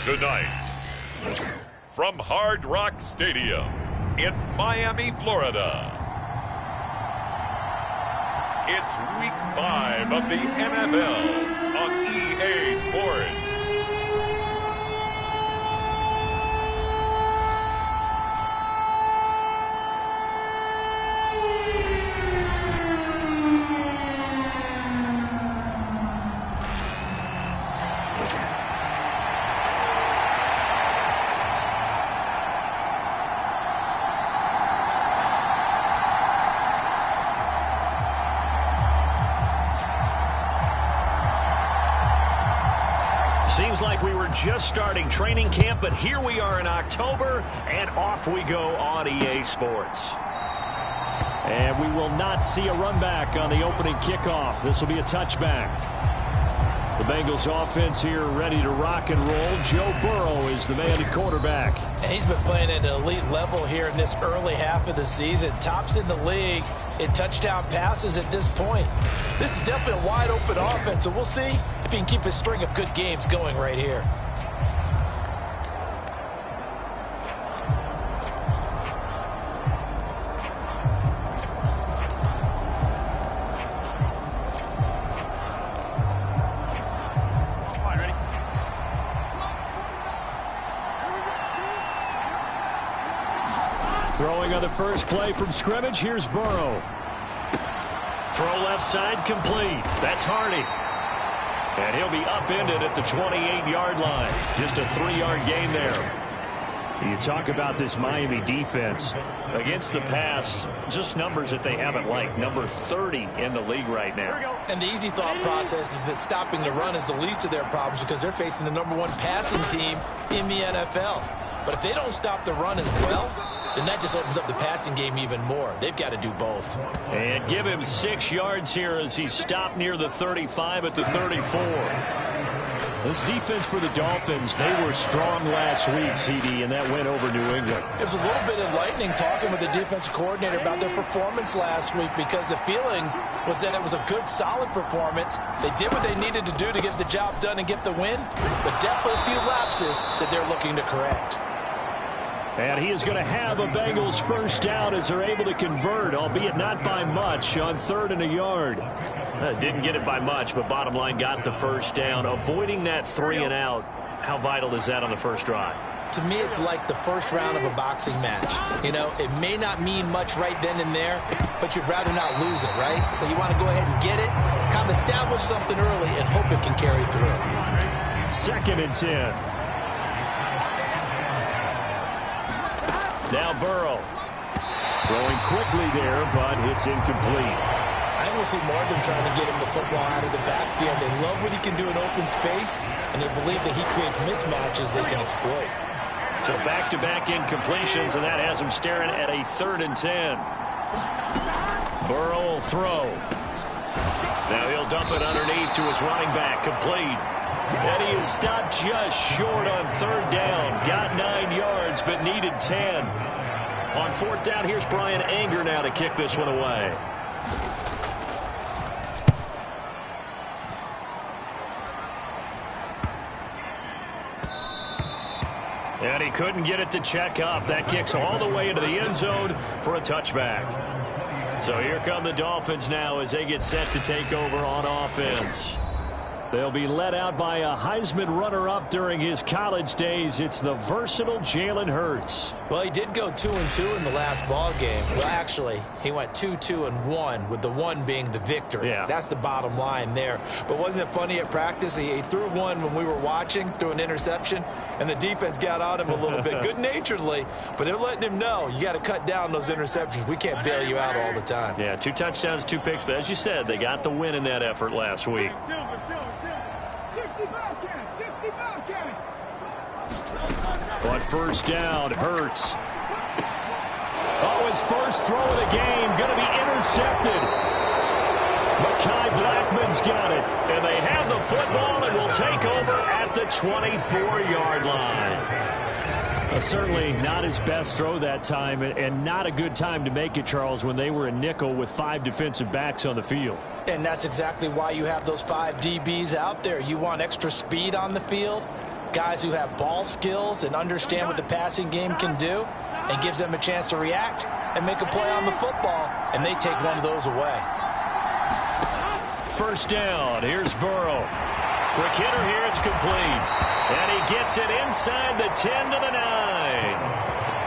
Tonight, from Hard Rock Stadium in Miami, Florida, it's Week 5 of the NFL on EA Sports. Seems like we were just starting training camp, but here we are in October, and off we go on EA Sports. And we will not see a run back on the opening kickoff. This will be a touchback. The Bengals offense here ready to rock and roll. Joe Burrow is the man at quarterback. And he's been playing at an elite level here in this early half of the season. Tops in the league in touchdown passes at this point. This is definitely a wide open offense, so we'll see if he can keep his string of good games going right here. Throwing on the first play from scrimmage, here's Burrow. Throw left side, complete. That's Hardy. And he'll be upended at the 28-yard line. Just a 3-yard gain there. You talk about this Miami defense. Against the pass, just numbers that they haven't liked. Number 30 in the league right now. And the easy thought process is that stopping the run is the least of their problems because they're facing the #1 passing team in the NFL. But if they don't stop the run as well, then that just opens up the passing game even more. They've got to do both. And give him 6 yards here as he stopped near the 35 at the 34. This defense for the Dolphins, they were strong last week, CD, and that went over New England. It was a little bit enlightening talking with the defensive coordinator about their performance last week because the feeling was that it was a good, solid performance. They did what they needed to do to get the job done and get the win, but definitely a few lapses that they're looking to correct. And he is going to have a Bengals first down as they're able to convert, albeit not by much, on 3rd and a yard. Didn't get it by much, but bottom line got the first down. Avoiding that 3 and out, how vital is that on the first drive? To me, it's like the first round of a boxing match. You know, it may not mean much right then and there, but you'd rather not lose it, right? So you want to go ahead and get it, kind of establish something early, and hope it can carry through. 2nd and 10. Now Burrow. Throwing quickly there, but it's incomplete. I will see more of them trying to get him the football out of the backfield. They love what he can do in open space, and they believe that he creates mismatches they can exploit. So back-to-back incompletions, and that has him staring at a 3rd and 10. Burrow will throw. Now he'll dump it underneath to his running back, complete. And he is stopped just short on 3rd down. Got 9 yards, but needed 10. On 4th down, here's Brian Anger now to kick this one away. And he couldn't get it to check up. That kicks all the way into the end zone for a touchback. So here come the Dolphins now as they get set to take over on offense. They'll be led out by a Heisman runner-up during his college days. It's the versatile Jalen Hurts. Well, he did go 2-2 in the last ball game. Well, actually, he went 2-2-1, with the 1 being the victory. Yeah. That's the bottom line there. But wasn't it funny at practice? He threw one when we were watching, threw an interception, and the defense got on him a little bit, good-naturedly. But they're letting him know, you got to cut down those interceptions. We can't bail you out all the time. Yeah, 2 touchdowns, 2 picks. But as you said, they got the win in that effort last week. On 1st down, Hurts. Oh, his first throw of the game going to be intercepted. Mekhi Blackman's got it. And they have the football and will take over at the 24-yard line. Certainly not his best throw that time, and not a good time to make it, Charles, when they were in nickel with 5 defensive backs on the field. And that's exactly why you have those 5 DBs out there. You want extra speed on the field. guys who have ball skills and understand what the passing game can do, and gives them a chance to react and make a play on the football, and they take one of those away. First down. Here's Burrow. Quick hitter here. It's complete. And he gets it inside the 10 to the 9.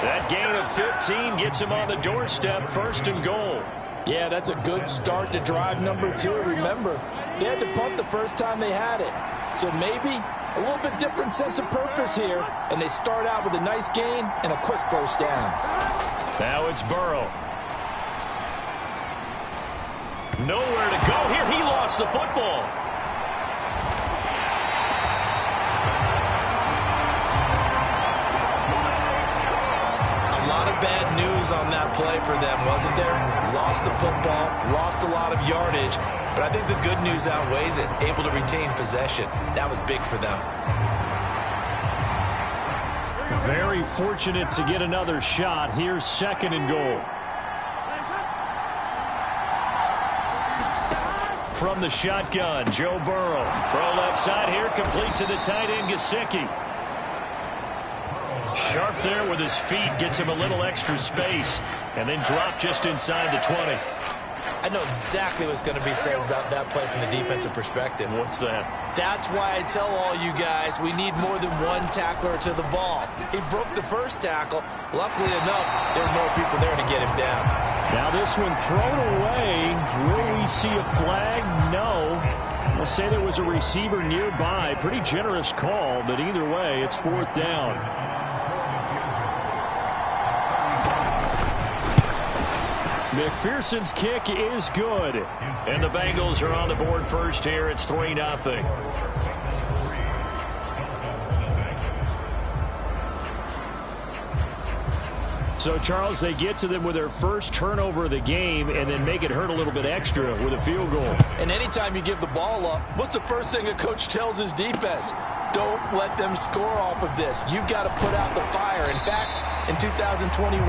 That gain of 15 gets him on the doorstep, 1st and goal. Yeah, that's a good start to drive number 2. Remember, they had to punt the first time they had it. So maybe a little bit different sense of purpose here, and they start out with a nice gain and a quick first down. Now it's Burrow. Nowhere to go here. He lost the football. A lot of bad news on that play for them, wasn't there? Lost the football, lost a lot of yardage, but I think the good news outweighs it. Able to retain possession. That was big for them. Very fortunate to get another shot. Here's 2nd and goal. From the shotgun, Joe Burrow. Throw left side here, complete to the tight end, Gesicki. Sharp there with his feet, gets him a little extra space, and then drop just inside the 20. I know exactly what's going to be said about that play from the defensive perspective. What's that? That's why I tell all you guys we need more than one tackler to the ball. He broke the first tackle. Luckily enough, there were more people there to get him down. Now this one thrown away. Will we see a flag? No. Let's say there was a receiver nearby. Pretty generous call, but either way, it's 4th down. McPherson's kick is good. And the Bengals are on the board first here. It's 3-0. So, Charles, they get to them with their first turnover of the game and then make it hurt a little bit extra with a field goal. And anytime you give the ball up, what's the first thing a coach tells his defense? Don't let them score off of this. You've got to put out the fire. In fact, in 2021,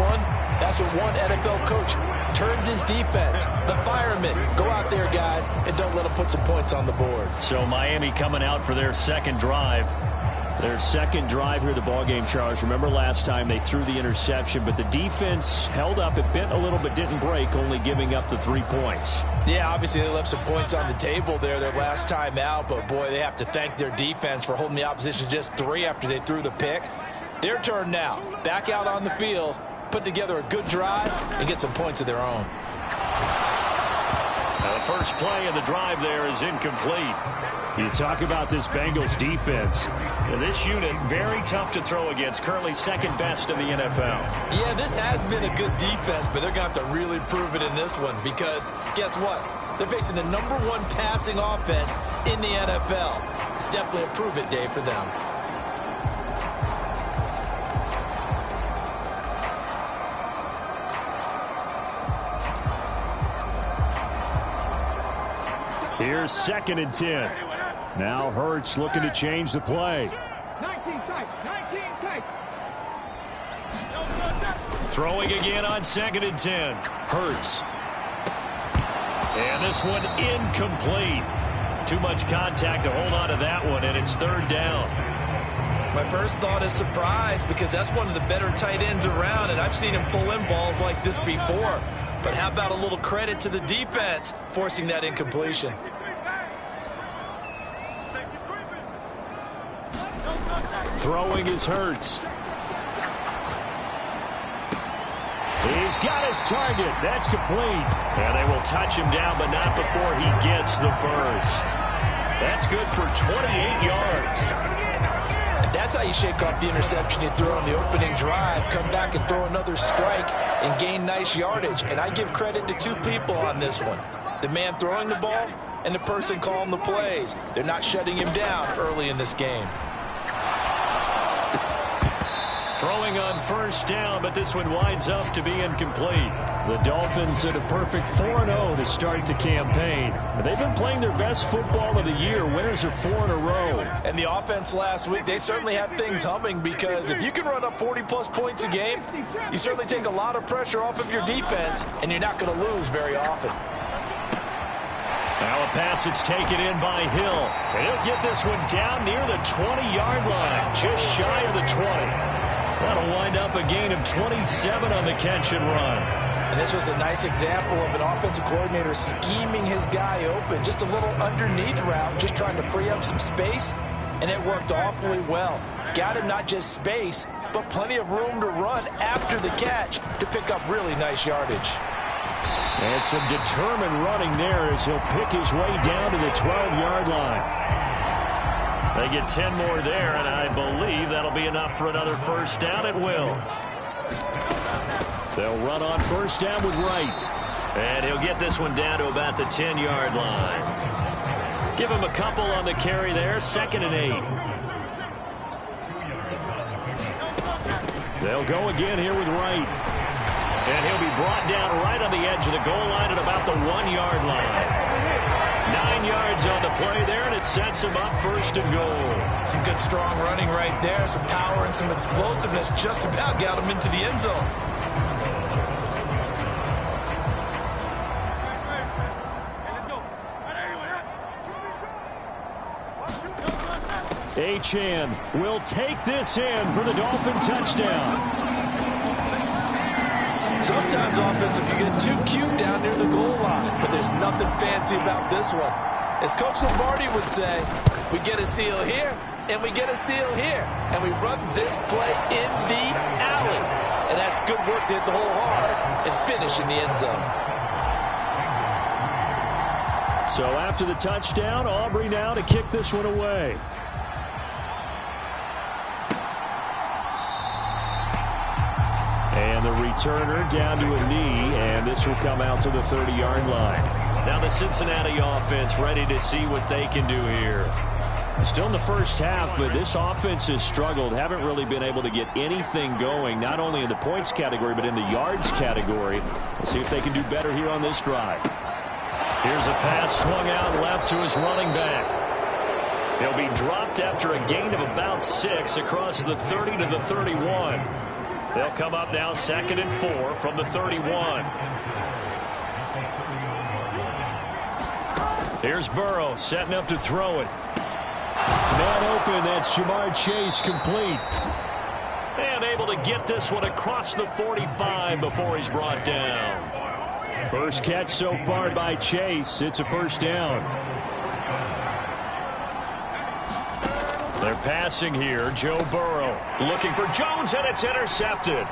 that's what one NFL coach turned his defense. The firemen. Go out there, guys, and don't let them put some points on the board. So Miami coming out for their second drive. Their second drive here, the ballgame, Charles. Remember last time they threw the interception, but the defense held up. It bit a little but didn't break, only giving up the 3 points. Yeah, obviously they left some points on the table there their last time out, but boy, they have to thank their defense for holding the opposition just 3 after they threw the pick. Their turn now. Back out on the field, put together a good drive, and get some points of their own. Now the first play of the drive there is incomplete. You talk about this Bengals defense. Now this unit, very tough to throw against. Currently second best in the NFL. Yeah, this has been a good defense, but they're going to have to really prove it in this one because guess what? They're facing the #1 passing offense in the NFL. It's definitely a prove-it day for them. Here's 2nd and 10. Now Hurts looking to change the play. 19 tight. Throwing again on 2nd and 10. Hurts. And this one incomplete. Too much contact to hold on to that one, and it's 3rd down. My first thought is surprise because that's one of the better tight ends around, and I've seen him pull in balls like this before. But how about a little credit to the defense forcing that incompletion? Throwing is Hurts. He's got his target. That's complete. And they will touch him down, but not before he gets the first. That's good for 28 yards. That's how you shake off the interception you threw on the opening drive, come back and throw another strike and gain nice yardage. And I give credit to 2 people on this one. The man throwing the ball and the person calling the plays. They're not shutting him down early in this game. Throwing on first down, but this one winds up to be incomplete. The Dolphins at a perfect 4-0 to start the campaign. They've been playing their best football of the year. Winners are 4 in a row. And the offense last week, they certainly have things humming because if you can run up 40-plus points a game, you certainly take a lot of pressure off of your defense, and you're not going to lose very often. Now a pass that's taken in by Hill. And he'll get this one down near the 20-yard line, just shy of the 20. That'll wind up a gain of 27 on the catch and run. And this was a nice example of an offensive coordinator scheming his guy open. Just a little underneath route, just trying to free up some space, and it worked awfully well. Got him not just space, but plenty of room to run after the catch to pick up really nice yardage. And some determined running there as he'll pick his way down to the 12-yard line. They get 10 more there, and I believe that'll be enough for another first down. It will. They'll run on first down with Wright. And he'll get this one down to about the 10-yard line. Give him a couple on the carry there. 2nd and 8. They'll go again here with Wright. And he'll be brought down right on the edge of the goal line at about the 1-yard line. 9 yards on the play there, and it sets him up 1st and goal. Some good strong running right there. Some power and some explosiveness just about got him into the end zone. Achane will take this in for the Dolphin touchdown. Sometimes offenses can get too cute down near the goal line, but there's nothing fancy about this one. As Coach Lombardi would say, we get a seal here, and we get a seal here, and we run this play in the alley. And that's good work to hit the hole hard and finish in the end zone. So after the touchdown, Aubrey now to kick this one away. And the returner down to a knee, and this will come out to the 30-yard line. Now the Cincinnati offense ready to see what they can do here. Still in the first half, but this offense has struggled. Haven't really been able to get anything going, not only in the points category, but in the yards category. We'll see if they can do better here on this drive. Here's a pass swung out left to his running back. He'll be dropped after a gain of about 6 across the 30 to the 31. They'll come up now 2nd and 4 from the 31. Here's Burrow setting up to throw it. Man open, that's Jamar Chase complete. And able to get this one across the 45 before he's brought down. First catch so far by Chase. It's a first down. They're passing here. Joe Burrow looking for Jones, and it's intercepted.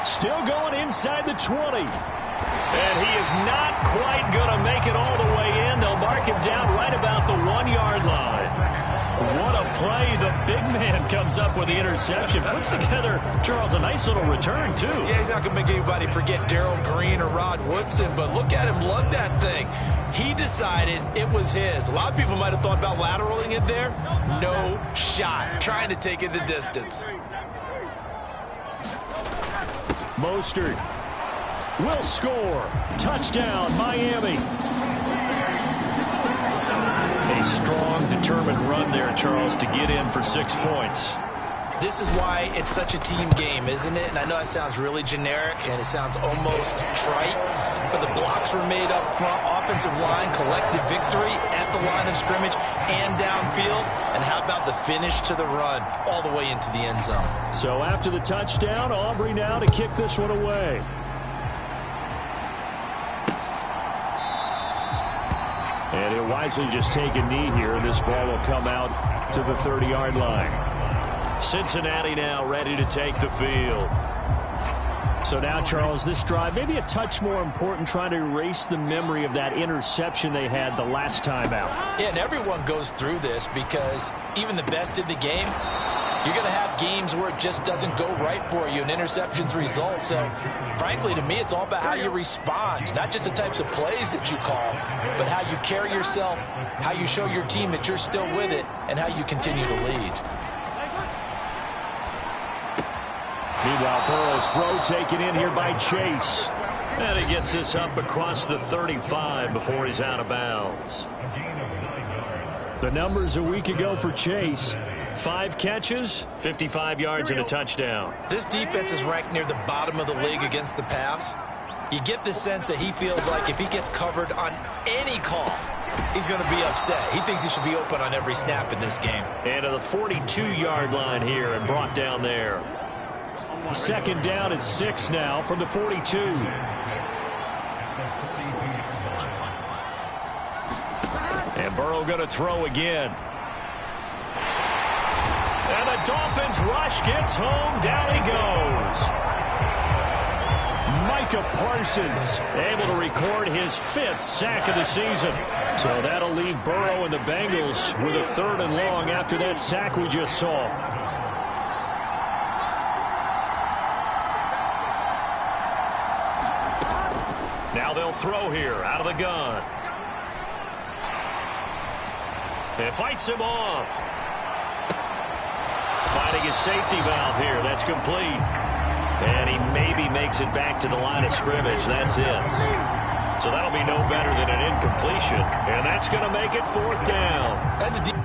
Still going inside the 20. And he is not quite going to make it all the way in. They'll mark him down right about the 1-yard line. What a play. The big man comes up with the interception. Puts together, Charles, a nice little return, too. Yeah, he's not going to make anybody forget Darrell Green or Rod Woodson, but look at him lug that thing. He decided it was his. A lot of people might have thought about lateraling it there. No shot. Trying to take it the distance. Mostert will score. Touchdown, Miami. A strong, determined run there, Charles, to get in for 6 points. This is why it's such a team game, isn't it? And I know that sounds really generic, and it sounds almost trite, but the blocks were made up front, offensive line, collective victory at the line of scrimmage and downfield. And how about the finish to the run all the way into the end zone? So after the touchdown, Aubrey now to kick this one away. And he'll wisely just take a knee here, and this ball will come out to the 30-yard line. Cincinnati now ready to take the field. So now, Charles, this drive maybe a touch more important, trying to erase the memory of that interception they had the last time out. Yeah, and everyone goes through this because even the best in the game, you're going to have games where it just doesn't go right for you and interceptions result. So, frankly, to me, it's all about how you respond, not just the types of plays that you call, but how you carry yourself, how you show your team that you're still with it, and how you continue to lead. Meanwhile, Burrow's throw taken in here by Chase. And he gets this up across the 35 before he's out of bounds. The numbers a week ago for Chase: 5 catches, 55 yards, and a touchdown. This defense is ranked near the bottom of the league against the pass. You get the sense that he feels like if he gets covered on any call, he's going to be upset. He thinks he should be open on every snap in this game. And to the 42-yard line here and brought down there. Second down and 6 now from the 42. And Burrow going to throw again. And the Dolphins rush gets home. Down he goes. Micah Parsons able to record his 5th sack of the season. So that'll leave Burrow and the Bengals with a 3rd and long after that sack we just saw. Now they'll throw here out of the gun. And fights him off. Finding his safety valve here. That's complete. And he maybe makes it back to the line of scrimmage. That's it. So that'll be no better than an incompletion. And that's going to make it 4th down. That's a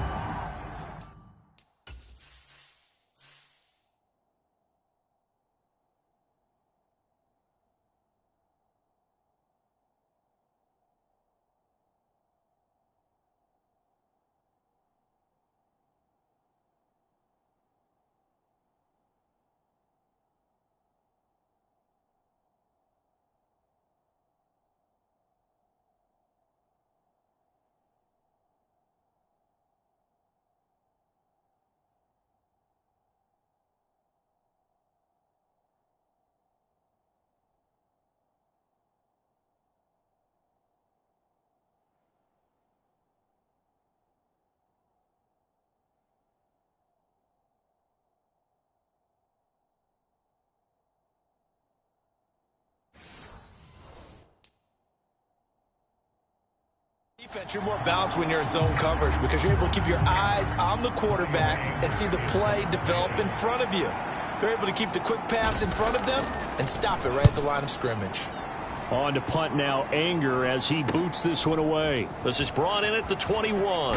defense, you're more balanced when you're in zone coverage because you're able to keep your eyes on the quarterback and see the play develop in front of you. They're able to keep the quick pass in front of them and stop it right at the line of scrimmage. On to punt now, Anger as he boots this one away. This is brought in at the 21.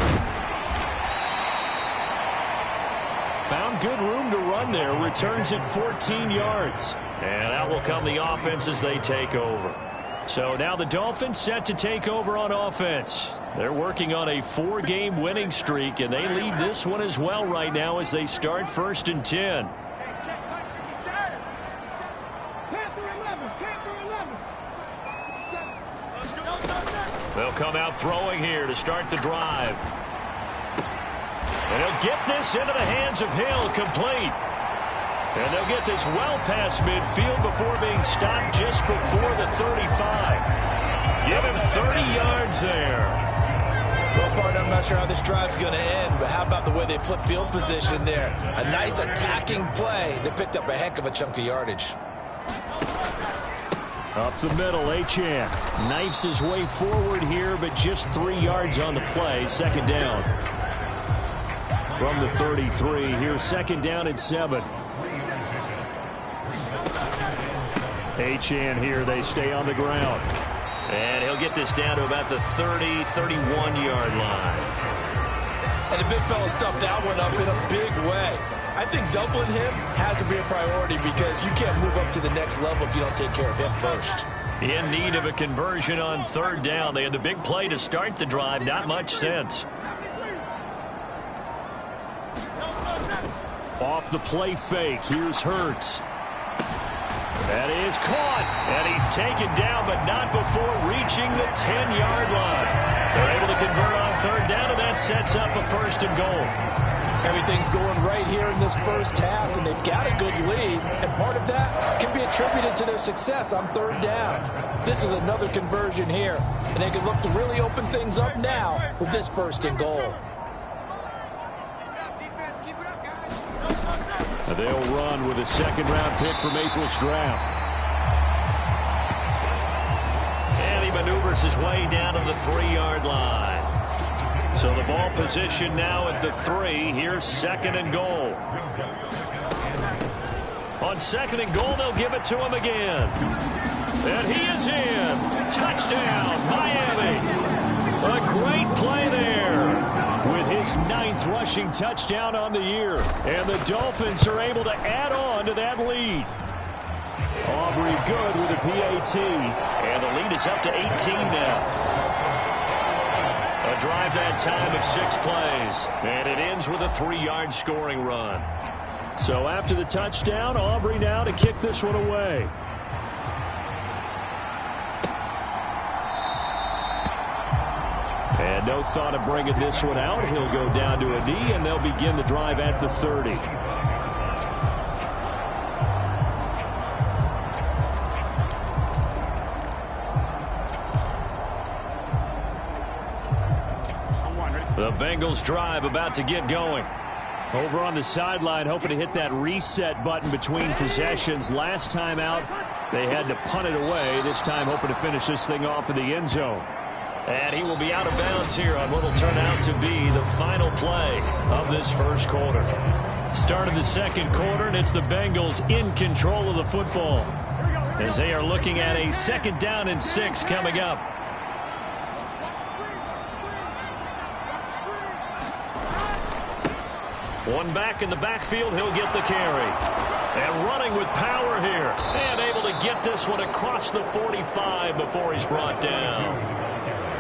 Found good room to run there. Returns at 14 yards. And out will come the offense as they take over. So now the Dolphins set to take over on offense. They're working on a 4-game winning streak, and they lead this one as well right now as they start 1st and 10. They'll come out throwing here to start the drive. And he'll get this into the hands of Hill, complete. And they'll get this well past midfield before being stopped just before the 35. Give him 30 yards there. Well, partner, I'm not sure how this drive's going to end, but how about the way they flip field position there? A nice attacking play. They picked up a heck of a chunk of yardage. Up the middle, Achane knifes his way forward here, but just 3 yards on the play. 2nd down. From the 33, here's 2nd down and 7. Achane here, they stay on the ground. And he'll get this down to about the 30, 31-yard line. And the big fella stuffed that one up in a big way. I think doubling him has to be a priority because you can't move up to the next level if you don't take care of him first. In need of a conversion on 3rd down. They had the big play to start the drive. Not much sense. Off the play fake. Here's Hurts. That is caught. And he's taken down, but not before reaching the 10-yard line. They're able to convert on 3rd down, and that sets up a 1st and goal. Everything's going right here in this first half, and they've got a good lead. And part of that can be attributed to their success on 3rd down. This is another conversion here, and they can look to really open things up now with this 1st and goal. They'll run with a 2nd-round pick from April's draft. And he maneuvers his way down to the 3-yard line. So the ball position now at the 3. Here's 2nd and goal. On 2nd and goal, they'll give it to him again. And he is in. Touchdown, Miami. A great play there. With his 9th rushing touchdown on the year. And the Dolphins are able to add on to that lead. Aubrey good with a PAT, and the lead is up to 18 now. A drive that time of 6 plays, and it ends with a 3-yard scoring run. So after the touchdown, Aubrey now to kick this one away. And no thought of bringing this one out. He'll go down to a knee, and they'll begin the drive at the 30. The Bengals drive about to get going. Over on the sideline, hoping to hit that reset button between possessions. Last time out, they had to punt it away. This time, hoping to finish this thing off in the end zone. And he will be out of bounds here on what will turn out to be the final play of this first quarter. Start of the second quarter, and it's the Bengals in control of the football as they are looking at a 2nd down and 6 coming up. One back in the backfield, he'll get the carry. And running with power here. And able to get this one across the 45 before he's brought down.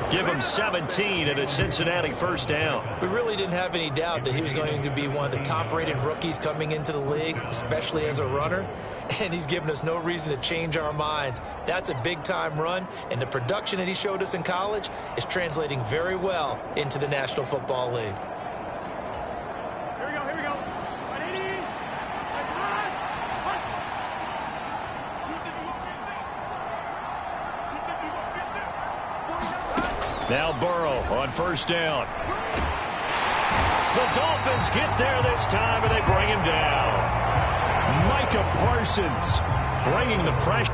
Give him 17 and a Cincinnati 1st down. We really didn't have any doubt that he was going to be one of the top-rated rookies coming into the league, especially as a runner. And he's given us no reason to change our minds. That's a big-time run, and the production that he showed us in college is translating very well into the National Football League. Now Burrow on 1st down. The Dolphins get there this time, and they bring him down. Micah Parsons bringing the pressure.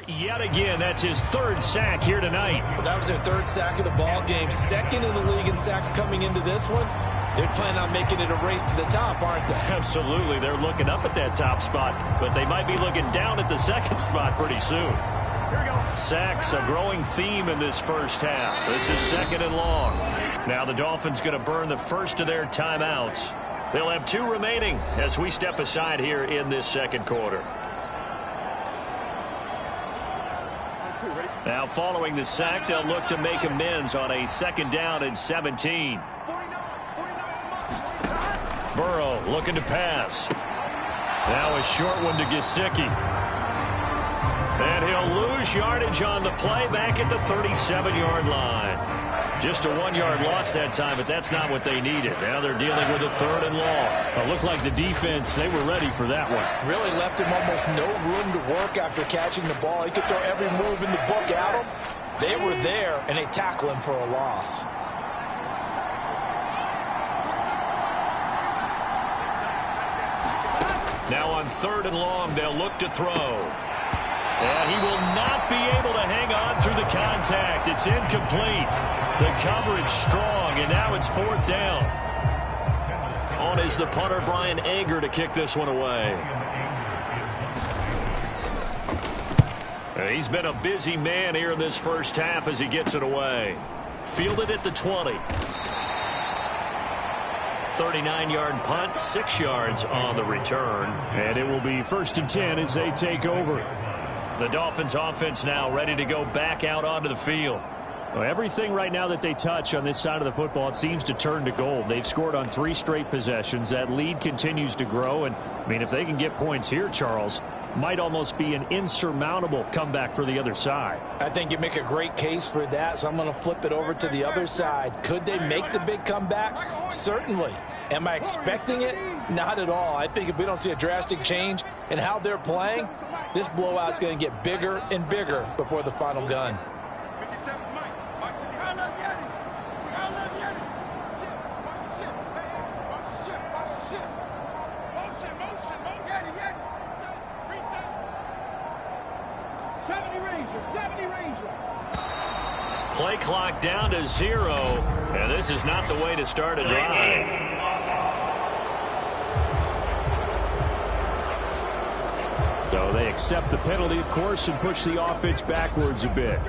Yet again, that's his 3rd sack here tonight. Well, that was their 3rd sack of the ball game. 2nd in the league in sacks coming into this one. They're planning on making it a race to the top, aren't they? Absolutely. They're looking up at that top spot, but they might be looking down at the 2nd spot pretty soon. Here we go. Sacks, a growing theme in this first half. This is 2nd and long. Now the Dolphins going to burn the first of their timeouts. They'll have 2 remaining as we step aside here in this 2nd quarter. Now following the sack, they'll look to make amends on a 2nd down and 17. Burrow looking to pass. Now a short one to Gesicki. And he'll lose yardage on the play back at the 37-yard line. Just a 1-yard loss that time, but that's not what they needed. Now they're dealing with a 3rd and long. It looked like the defense, they were ready for that one. Really left him almost no room to work after catching the ball. He could throw every move in the book at him. They were there, and they tackle him for a loss. Now on 3rd and long, they'll look to throw. And he will not be able to hang on through the contact. It's incomplete. The coverage strong, and now it's 4th down. On is the punter, Brian Ager, to kick this one away. He's been a busy man here in this first half as he gets it away. Fielded at the 20. 39-yard punt, 6 yards on the return. And it will be 1st and 10 as they take over. The Dolphins offense now ready to go back out onto the field. Well, everything right now that they touch on this side of the football, it seems to turn to gold. They've scored on 3 straight possessions. That lead continues to grow. And, I mean, if they can get points here, Charles, might almost be an insurmountable comeback for the other side. I think you make a great case for that, so I'm going to flip it over to the other side. Could they make the big comeback? Certainly. Am I expecting it? Not at all. I think if we don't see a drastic change in how they're playing, this blowout's going to get bigger and bigger before the final gun. Play clock down to 0, and this is not the way to start a drive. So they accept the penalty, of course, and push the offense backwards a bit.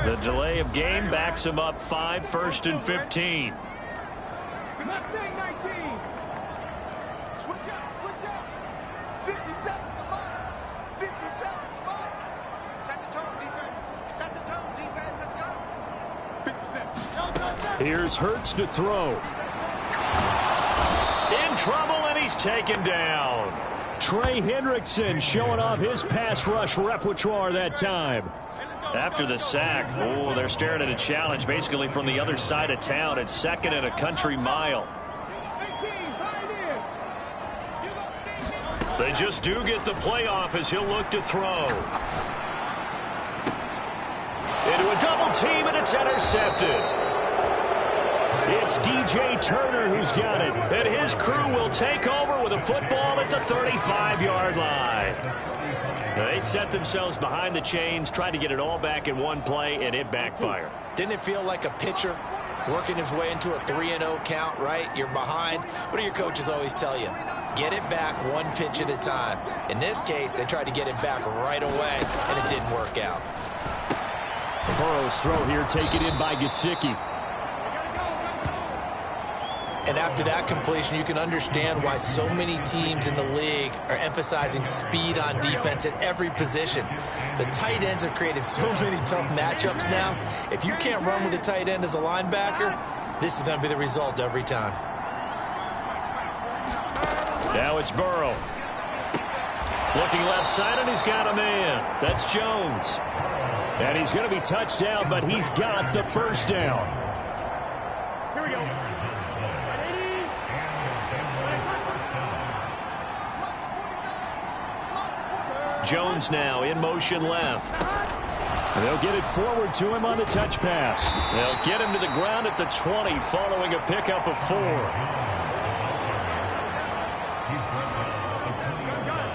The delay of game backs him up 5, 1st and 15. Switch out. 57 to mine. 57 to mine. Set the tone, defense. Let's go. 57. Here's Hurts to throw. In trouble, and he's taken down. Trey Hendrickson showing off his pass rush repertoire that time. After the sack, they're staring at a challenge basically from the other side of town at 2nd and a country mile. They just do get the playoff as he'll look to throw. Into a double team, and it's intercepted. It's DJ Turner who's got it, and his crew will take over with a football at the 35-yard line. They set themselves behind the chains, trying to get it all back in one play, and it backfired. Didn't it feel like a pitcher working his way into a 3-0 count, right? You're behind. What do your coaches always tell you? Get it back one pitch at a time. In this case, they tried to get it back right away, and it didn't work out. Burrow's throw here taken in by Gesicki. And after that completion, you can understand why so many teams in the league are emphasizing speed on defense at every position. The tight ends have created so many tough matchups now. If you can't run with a tight end as a linebacker, this is going to be the result every time. Now it's Burrow. Looking left side, and he's got a man. That's Jones. And he's going to be touched down, but he's got the first down. Here we go. Jones now in motion left. And they'll get it forward to him on the touch pass. They'll get him to the ground at the 20 following a pickup of 4.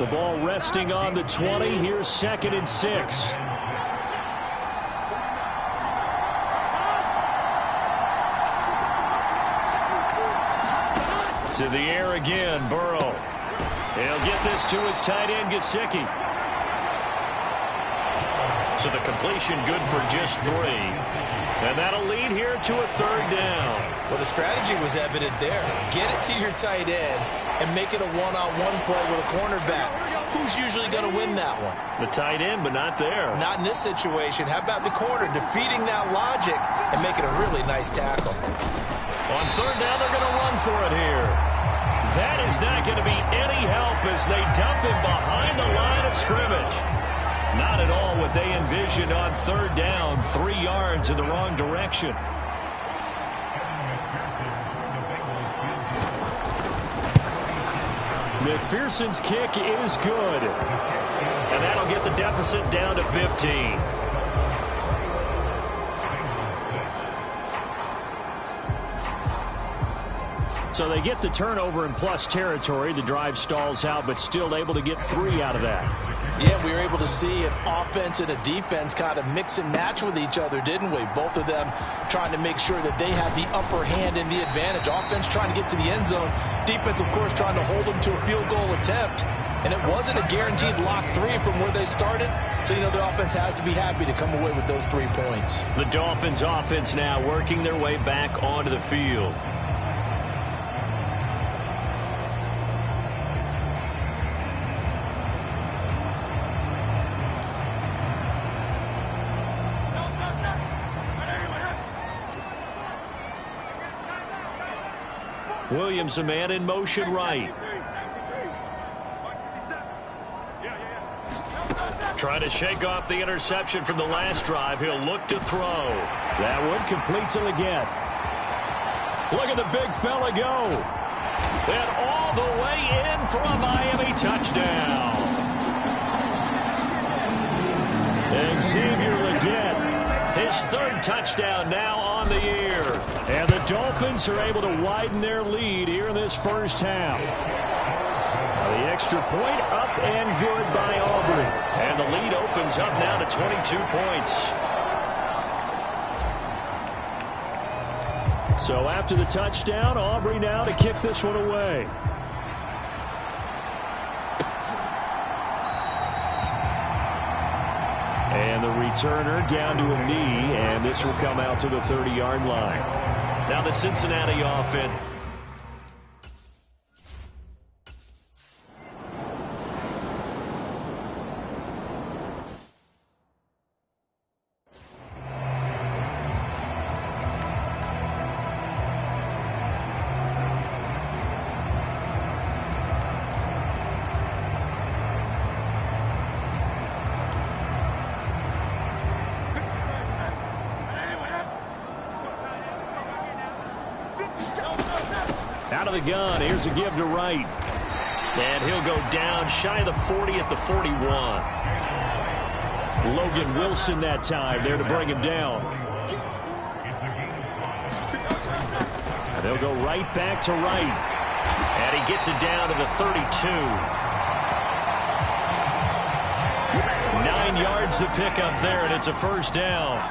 The ball resting on the 20. Here's 2nd and 6. To the air again, Burrow. He'll get this to his tight end, Gesicki. So the completion good for just 3. And that'll lead here to a 3rd down. Well, the strategy was evident there. Get it to your tight end and make it a one-on-one play with a cornerback. Who's usually going to win that one? The tight end, but not there. Not in this situation. How about the corner defeating that logic and making a really nice tackle? On 3rd down, they're going to run for it here. That is not going to be any help as they dump him behind the line of scrimmage. Not at all what they envisioned on 3rd down. 3 yards in the wrong direction. McPherson's kick is good. And that'll get the deficit down to 15. So they get the turnover in plus territory. The drive stalls out, but still able to get 3 out of that. Yeah, we were able to see an offense and a defense kind of mix and match with each other, didn't we? Both of them trying to make sure that they have the upper hand and the advantage. Offense trying to get to the end zone. Defense, of course, trying to hold them to a field goal attempt. And it wasn't a guaranteed lock 3 from where they started. So, you know, the offense has to be happy to come away with those 3 points. The Dolphins offense now working their way back onto the field. Williams, a man in motion right. Trying to shake off the interception from the last drive. He'll look to throw. That one completes it again. Look at the big fella go. And all the way in for a Miami touchdown. Xavier Legette. His 3rd touchdown now on the year. And the Dolphins are able to widen their lead here in this first half. The extra extra point up and good by Aubrey. And the lead opens up now to 22 points. So after the touchdown, Aubrey now to kick this one away. And the returner down to a knee, and this will come out to the 30-yard line. Now the Cincinnati offense. Out of the gun, here's a give to Wright. And he'll go down shy of the 40 at the 41. Logan Wilson that time there to bring him down. And they'll go right back to Wright. And he gets it down to the 32. 9 yards to pick up there, and it's a first down.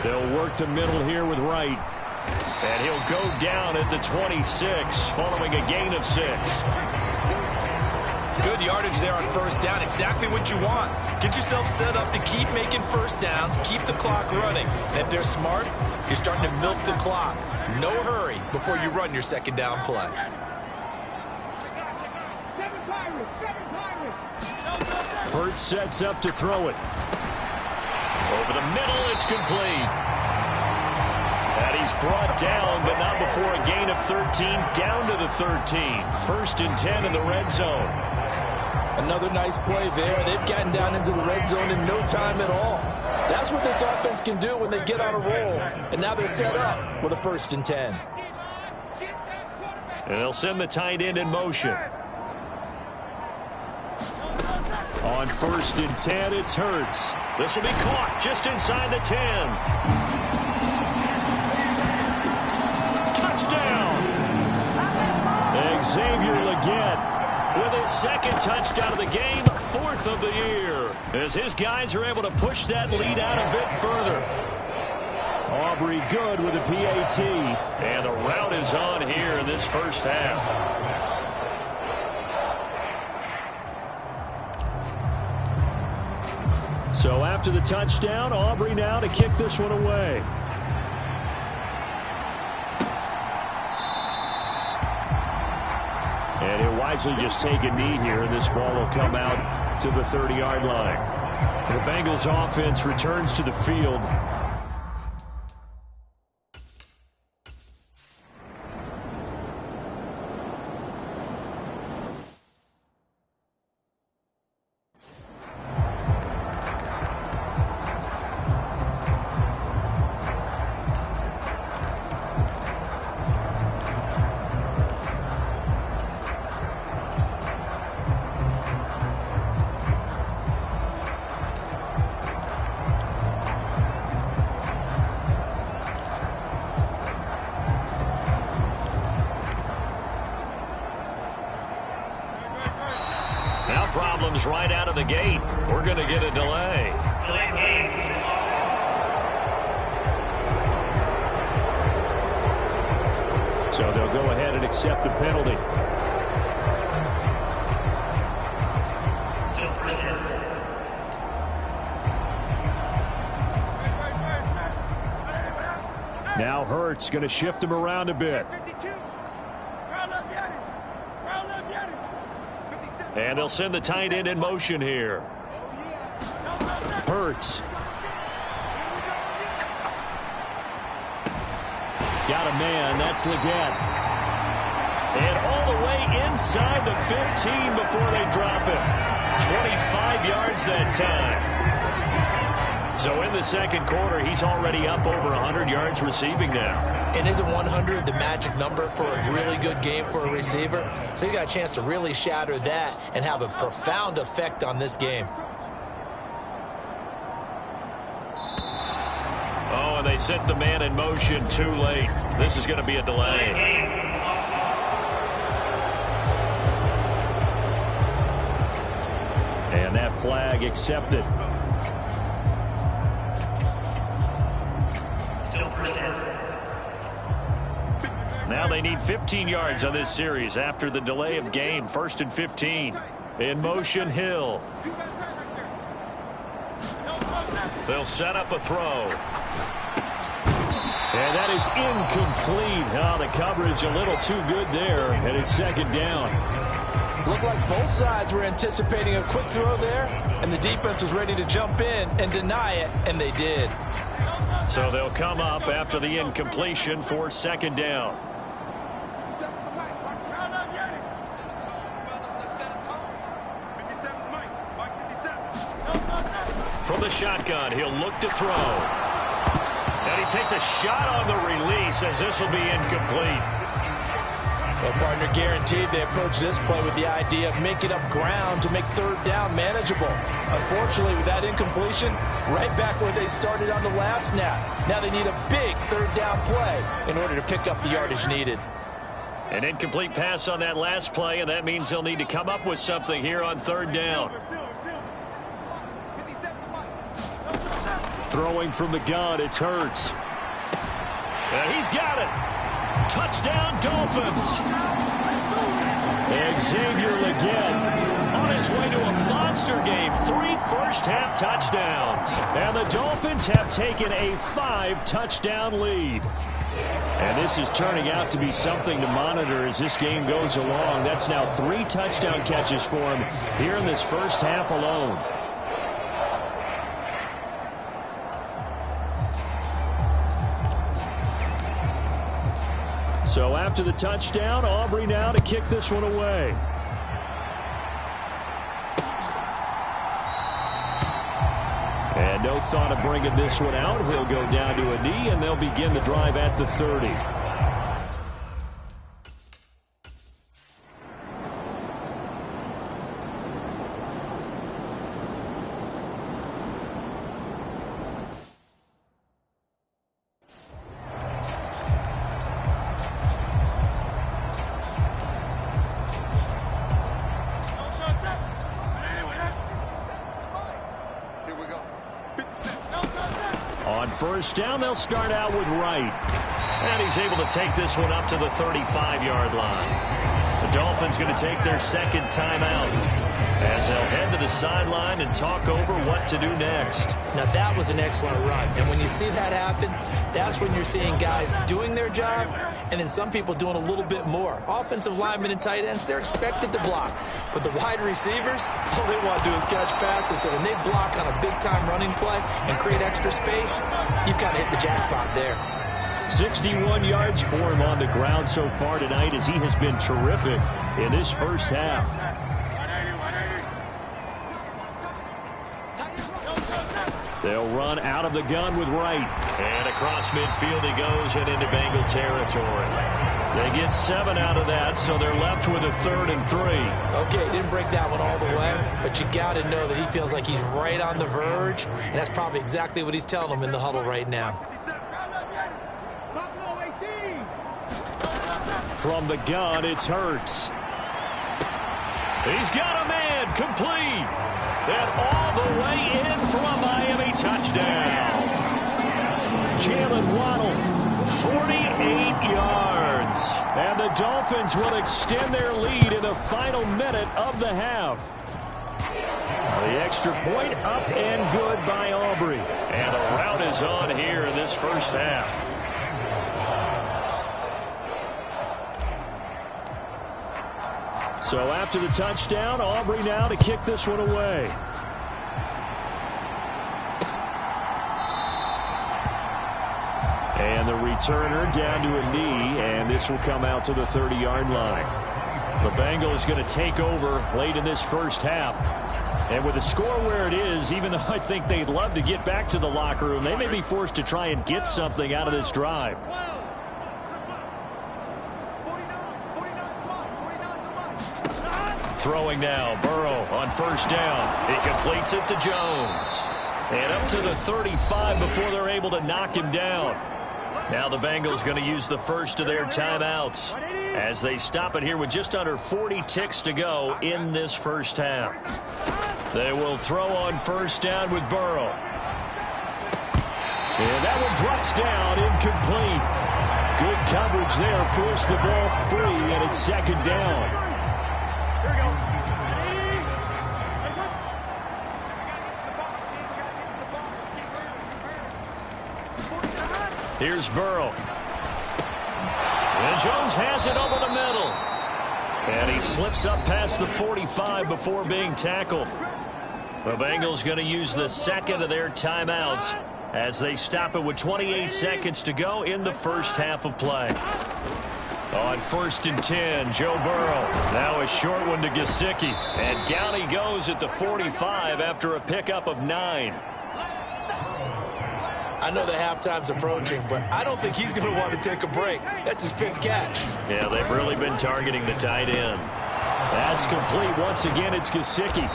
They'll work the middle here with Wright. And he'll go down at the 26 following a gain of 6. Good yardage there on first down. Exactly what you want. Get yourself set up to keep making first downs, keep the clock running. And if they're smart, you're starting to milk the clock. No hurry before you run your second down play. Hurts sets up to throw it. Over the middle, it's complete. And he's brought down, but not before a gain of 13, down to the 13. First and 10 in the red zone. Another nice play there. They've gotten down into the red zone in no time at all. That's what this offense can do when they get on a roll. And now they're set up with a first and 10. And they'll send the tight end in motion. On first and 10, it's Hurts. This will be caught just inside the 10. Touchdown! Xavier Legette with his second touchdown of the game, 4th of the year, as his guys are able to push that lead out a bit further. Aubrey good with a PAT, and the rout is on here in this first half. So after the touchdown, Aubrey now to kick this one away. And he'll wisely just take a knee here, and this ball will come out to the 30-yard line. The Bengals offense returns to the field. Problems right out of the gate. We're going to get a delay. So they'll go ahead and accept the penalty. Now Hurts going to shift him around a bit. And they'll send the tight end in motion here. Hurts. Got a man. That's Legette. And all the way inside the 15 before they drop him. 25 yards that time. So in the second quarter, he's already up over 100 yards receiving now. And isn't 100 the magic number for a really good game for a receiver? So you got a chance to really shatter that and have a profound effect on this game. Oh, and they set the man in motion too late. This is going to be a delay. And that flag accepted. Now they need 15 yards on this series after the delay of game. 1st and 15. In motion, Hill. They'll set up a throw. And that is incomplete. Oh, the coverage a little too good there. And it's 2nd down. Looked like both sides were anticipating a quick throw there, and the defense was ready to jump in and deny it, and they did. So they'll come up after the incompletion for 2nd down. From the shotgun, he'll look to throw. And he takes a shot on the release as this will be incomplete. Well, partner, guaranteed they approach this play with the idea of making up ground to make 3rd down manageable. Unfortunately, with that incompletion, right back where they started on the last snap. Now they need a big 3rd down play in order to pick up the yardage needed. An incomplete pass on that last play, and that means they'll need to come up with something here on 3rd down. Throwing from the gun, it's Hurts. And he's got it. Touchdown, Dolphins. And Xavier Legette on his way to a monster game. 3 first-half touchdowns. And the Dolphins have taken a 5-touchdown lead. And this is turning out to be something to monitor as this game goes along. That's now 3 touchdown catches for him here in this first half alone. So after the touchdown, Aubrey now to kick this one away. And no thought of bringing this one out. He'll go down to a knee, and they'll begin the drive at the 30. On 1st down, they'll start out with Wright. And he's able to take this one up to the 35-yard line. The Dolphins going to take their 2nd timeout as they'll head to the sideline and talk over what to do next. Now, that was an excellent run. And when you see that happen, that's when you're seeing guys doing their job and then some people doing a little bit more. Offensive linemen and tight ends, they're expected to block. But the wide receivers, all they want to do is catch passes. So when they block on a big-time running play and create extra space, you've kind of hit the jackpot there. 61 yards for him on the ground so far tonight as he has been terrific in this first half. They'll run out of the gun with Wright. And across midfield he goes and into Bengal territory. They get 7 out of that, so they're left with a 3rd and 3. Okay, didn't break that one all the way, but you got to know that he feels like he's right on the verge, and that's probably exactly what he's telling them in the huddle right now. From the gun, it's Hurts. He's got a man, complete. And all the way in for a Miami touchdown. Jalen Waddle, 48 yards. And the Dolphins will extend their lead in the final minute of the half. The extra point up and good by Aubrey. And the rout is on here in this first half. So after the touchdown, Aubrey now to kick this one away. And the returner down to a knee, and this will come out to the 30-yard line. The Bengals going to take over late in this first half. And with the score where it is, even though I think they'd love to get back to the locker room, they may be forced to try and get something out of this drive. Throwing now, Burrow on 1st down. He completes it to Jones. And up to the 35 before they're able to knock him down. Now the Bengals going to use the first of their timeouts as they stop it here with just under 40 ticks to go in this first half. They will throw on first down with Burrow. And that one drops down, incomplete. Good coverage there, forced the ball free, and it's second down. Here we go. Here's Burrow. And Jones has it over the middle. And he slips up past the 45 before being tackled. The Bengals going to use the second of their timeouts as they stop it with 28 seconds to go in the first half of play. On 1st and 10, Joe Burrow. Now a short one to Gesicki. And down he goes at the 45 after a pickup of 9. I know the halftime's approaching, but I don't think he's going to want to take a break. That's his 5th catch. Yeah, they've really been targeting the tight end. That's complete. Once again, it's Gesicki.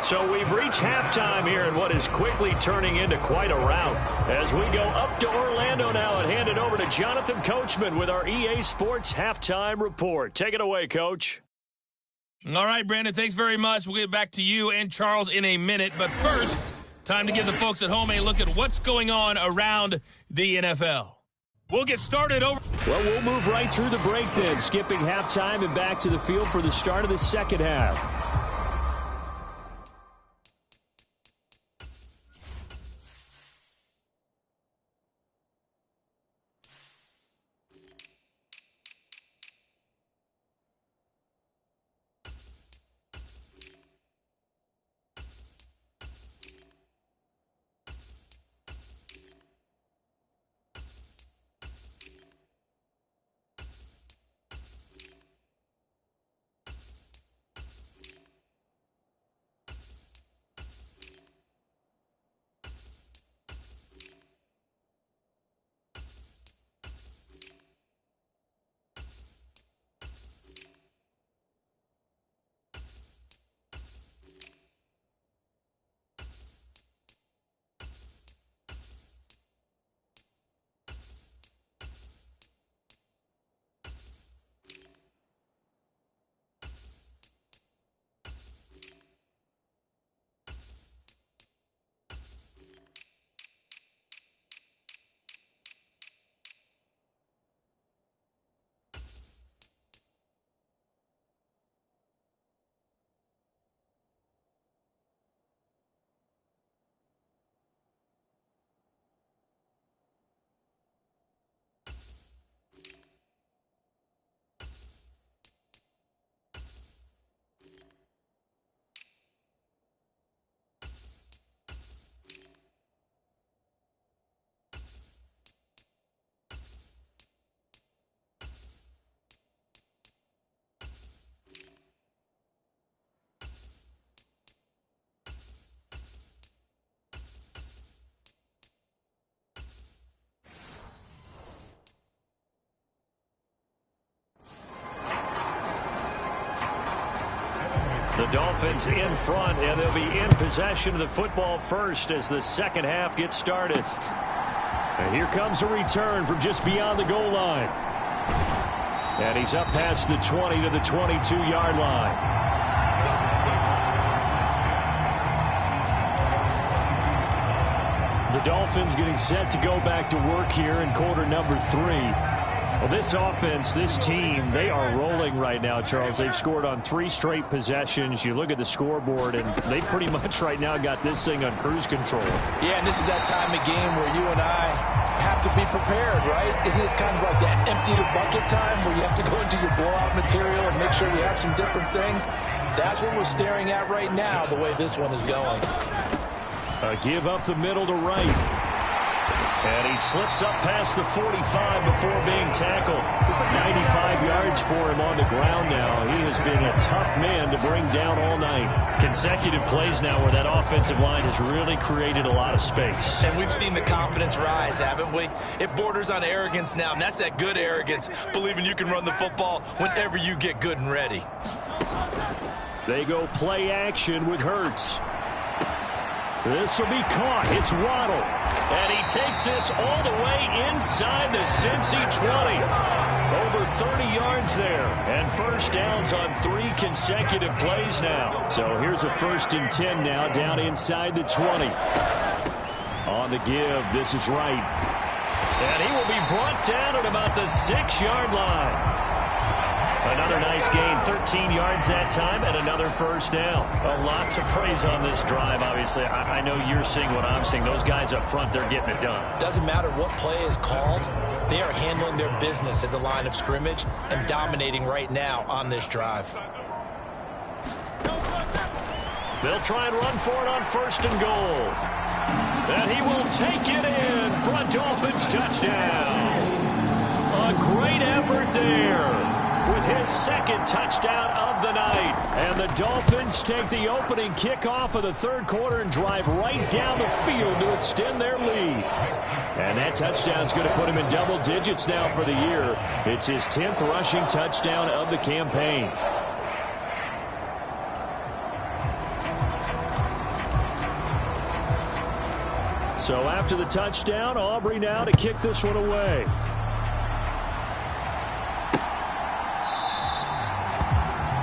So we've reached halftime here in what is quickly turning into quite a rout. As we go up to Orlando now and hand it over to Jonathan Coachman with our EA Sports Halftime Report. Take it away, Coach. All right, Brandon, thanks very much. We'll get back to you and Charles in a minute. But first, time to give the folks at home a look at what's going on around the NFL. We'll get started over. Well, we'll move right through the break then, skipping halftime and back to the field for the start of the second half. The Dolphins in front, and they'll be in possession of the football first as the second half gets started. And here comes a return from just beyond the goal line. And he's up past the 20 to the 22-yard line. The Dolphins getting set to go back to work here in quarter number 3. Well, this offense, this team, they are rolling right now, Charles. They've scored on 3 straight possessions. You look at the scoreboard, and they pretty much right now got this thing on cruise control. Yeah, and this is that time of game where you and I have to be prepared, right? Isn't this kind of like that empty the bucket time where you have to go into your blowout material and make sure you have some different things? That's what we're staring at right now, the way this one is going. A give up the middle to right. And he slips up past the 45 before being tackled. 95 yards for him on the ground now. He has been a tough man to bring down all night. Consecutive plays now where that offensive line has really created a lot of space. And we've seen the confidence rise, haven't we? It borders on arrogance now, and that's that good arrogance, believing you can run the football whenever you get good and ready. They go play action with Hurts. This will be caught. It's Waddle. And he takes this all the way inside the Cincy 20. Over 30 yards there. And first downs on 3 consecutive plays now. So here's a 1st and 10 now down inside the 20. On the give, this is Wright. And he will be brought down at about the 6-yard line. Another nice gain, 13 yards that time, and another first down. A lot to praise on this drive, obviously. I know you're seeing what I'm seeing. Those guys up front, they're getting it done. Doesn't matter what play is called. They are handling their business at the line of scrimmage and dominating right now on this drive. They'll try and run for it on 1st and goal. And he will take it in for a Dolphins touchdown. A great effort there with his 2nd touchdown of the night. And the Dolphins take the opening kickoff of the 3rd quarter and drive right down the field to extend their lead. And that touchdown's going to put him in double digits now for the year. It's his 10th rushing touchdown of the campaign. So after the touchdown, Aubrey now to kick this one away.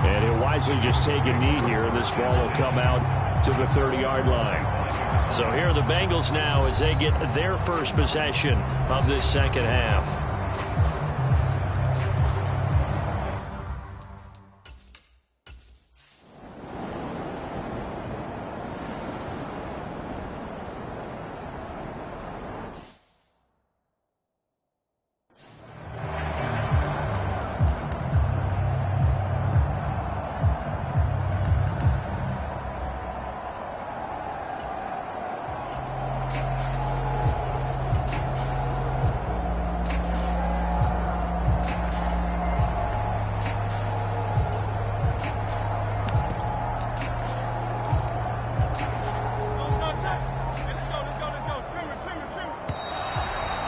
And he'll wisely just take a knee here, and this ball will come out to the 30-yard line. So here are the Bengals now as they get their first possession of this second half.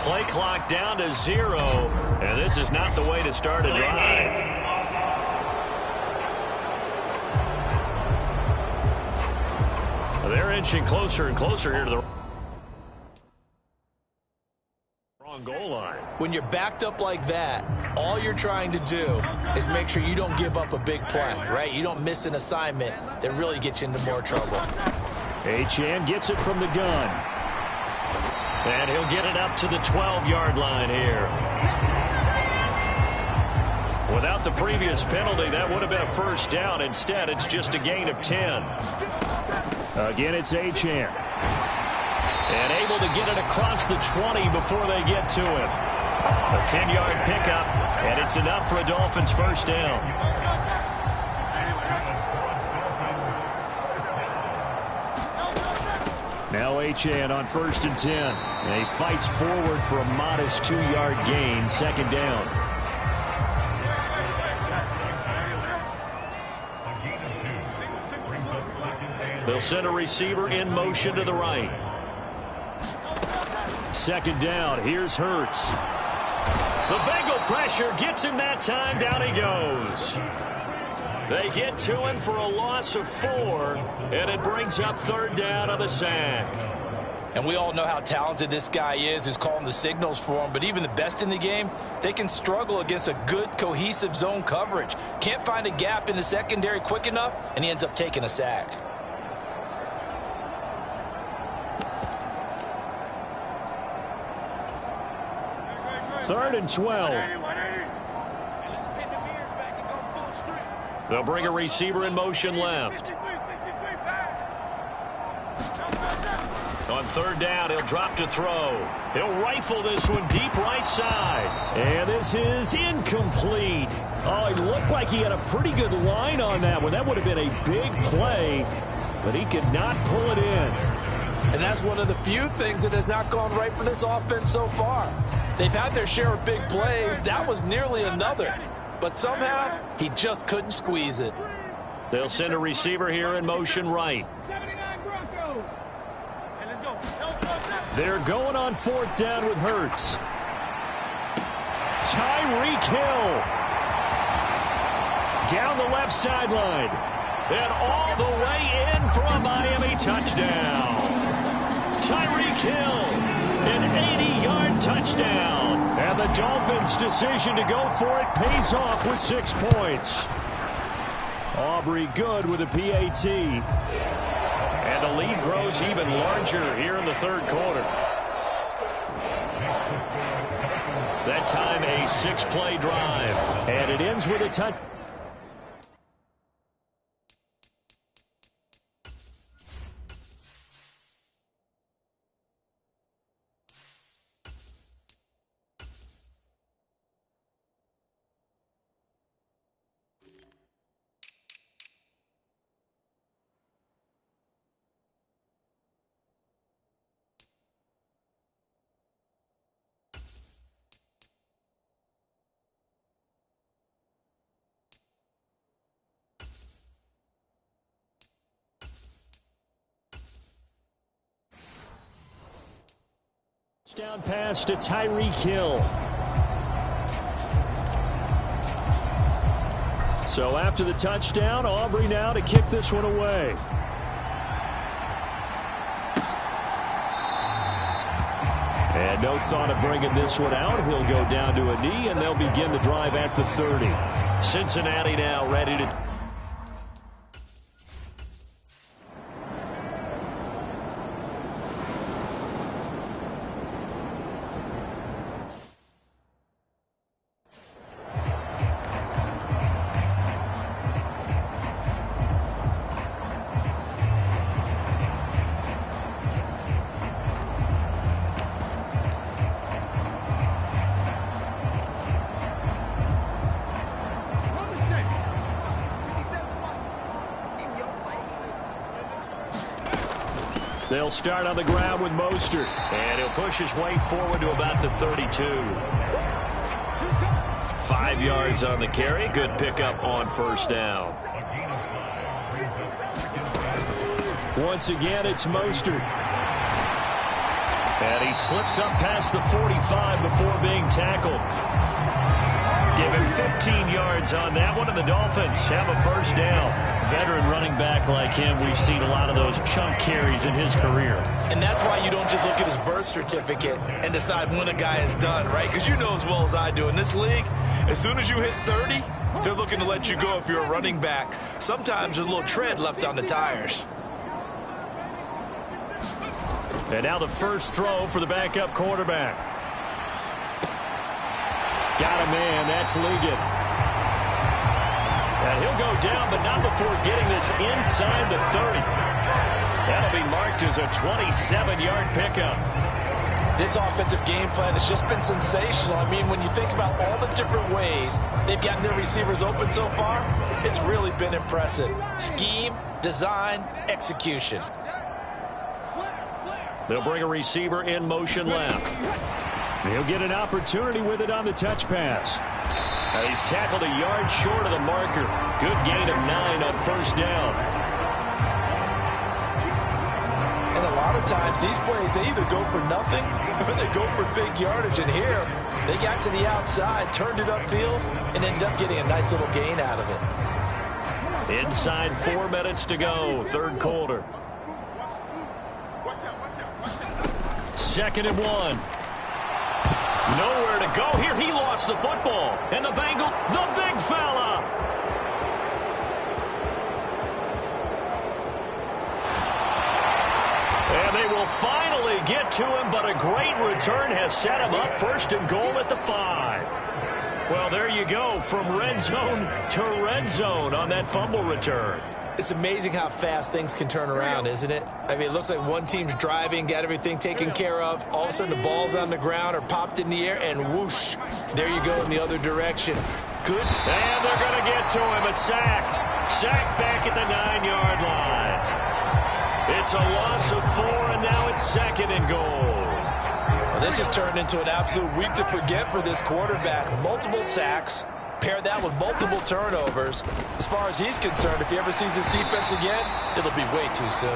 Play clock down to 0, and this is not the way to start a drive. They're inching closer and closer here to the wrong goal line. When you're backed up like that, all you're trying to do is make sure you don't give up a big play, right? You don't miss an assignment that really gets you into more trouble. Achane gets it from the gun. And he'll get it up to the 12-yard line here. Without the previous penalty, that would have been a first down. Instead, it's just a gain of 10. Again, it's Achane. And able to get it across the 20 before they get to him. A 10-yard pickup, and it's enough for a Dolphins first down. Now Achane on 1st and 10. And he fights forward for a modest 2-yard gain, second down. They'll send a receiver in motion to the right. Second down, here's Hurts. The Bengal pressure gets him that time, down he goes. They get to him for a loss of 4, and it brings up 3rd down on the sack. And we all know how talented this guy is who's calling the signals for him, but even the best in the game, they can struggle against a good, cohesive zone coverage. Can't find a gap in the secondary quick enough, and he ends up taking a sack. Third and 12. They'll bring a receiver in motion left. On 3rd down, he'll drop to throw. He'll rifle this one deep right side. And this is incomplete. Oh, it looked like he had a pretty good line on that one. That would have been a big play, but he could not pull it in. And that's one of the few things that has not gone right for this offense so far. They've had their share of big plays. That was nearly another. But somehow, he just couldn't squeeze it. They'll send a receiver here in motion right. They're going on 4th down with Hurts. Tyreek Hill. Down the left sideline. And all the way in for a Miami touchdown. Tyreek Hill An 80-yard touchdown. And the Dolphins' decision to go for it pays off with 6 points. Aubrey good with a PAT. And the lead grows even larger here in the third quarter. That time a 6-play drive. And it ends with a touchdown. Down pass to Tyreek Hill. So after the touchdown, Aubrey now to kick this one away. And no thought of bringing this one out. He'll go down to a knee, and they'll begin the drive at the 30. Cincinnati now ready to... They'll start on the ground with Mostert. And he'll push his way forward to about the 32. 5 yards on the carry. Good pickup on first down. Once again, it's Mostert. And he slips up past the 45 before being tackled. Give him 15 yards on that one, and the Dolphins have a first down. Veteran running back like him, we've seen a lot of those chunk carries in his career. And that's why you don't just look at his birth certificate and decide when a guy is done, right? Because you know as well as I do, in this league, as soon as you hit 30, they're looking to let you go if you're a running back. Sometimes there's a little tread left on the tires. And now the first throw for the backup quarterback. Got a man, that's Ligon. And he'll go down, but not before getting this inside the 30. That'll be marked as a 27-yard pickup. This offensive game plan has just been sensational. I mean, when you think about all the different ways they've gotten their receivers open so far, it's really been impressive. Scheme, design, execution. They'll bring a receiver in motion left. He'll get an opportunity with it on the touch pass. He's tackled a yard short of the marker. Good gain of 9 on first down. And a lot of times these plays, they either go for nothing or they go for big yardage. And here, they got to the outside, turned it upfield, and ended up getting a nice little gain out of it. Inside 4 minutes to go, third quarter. 2nd and 1. Nowhere to go here. He lost the football. And the Bengal, the big fella. And they will finally get to him, but a great return has set him up. 1st and goal at the 5. Well, there you go. From red zone to red zone on that fumble return. It's amazing how fast things can turn around, isn't it? I mean, it looks like one team's driving, got everything taken care of. All of a sudden, the ball's on the ground or popped in the air, and whoosh, there you go in the other direction. Good. And they're going to get to him. A sack. Sack back at the 9-yard line. It's a loss of 4, and now it's 2nd and goal. Well, this has turned into an absolute week to forget for this quarterback. Multiple sacks. Pair that with multiple turnovers. As far as he's concerned, if he ever sees this defense again, it'll be way too soon.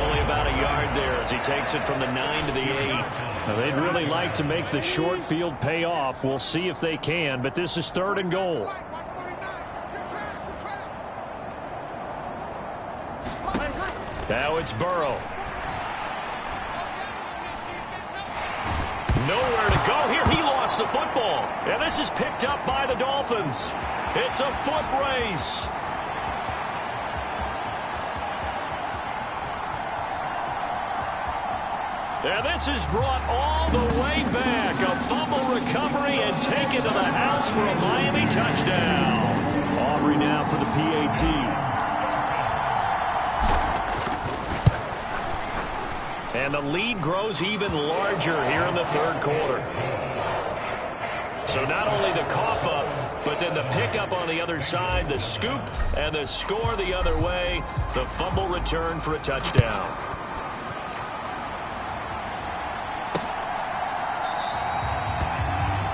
Only about a yard there as he takes it from the 9 to the 8. Now, they'd really like to make the short field pay off. We'll see if they can, but this is 3rd and goal. Now it's Burrow. Nowhere to go here. He lost the football. And this is picked up by the Dolphins. It's a foot race. And this is brought all the way back. A fumble recovery and taken to the house for a Miami touchdown. Aubrey now for the PAT. And the lead grows even larger here in the third quarter. So not only the cough up, but then the pickup on the other side, the scoop, and the score the other way. The fumble return for a touchdown.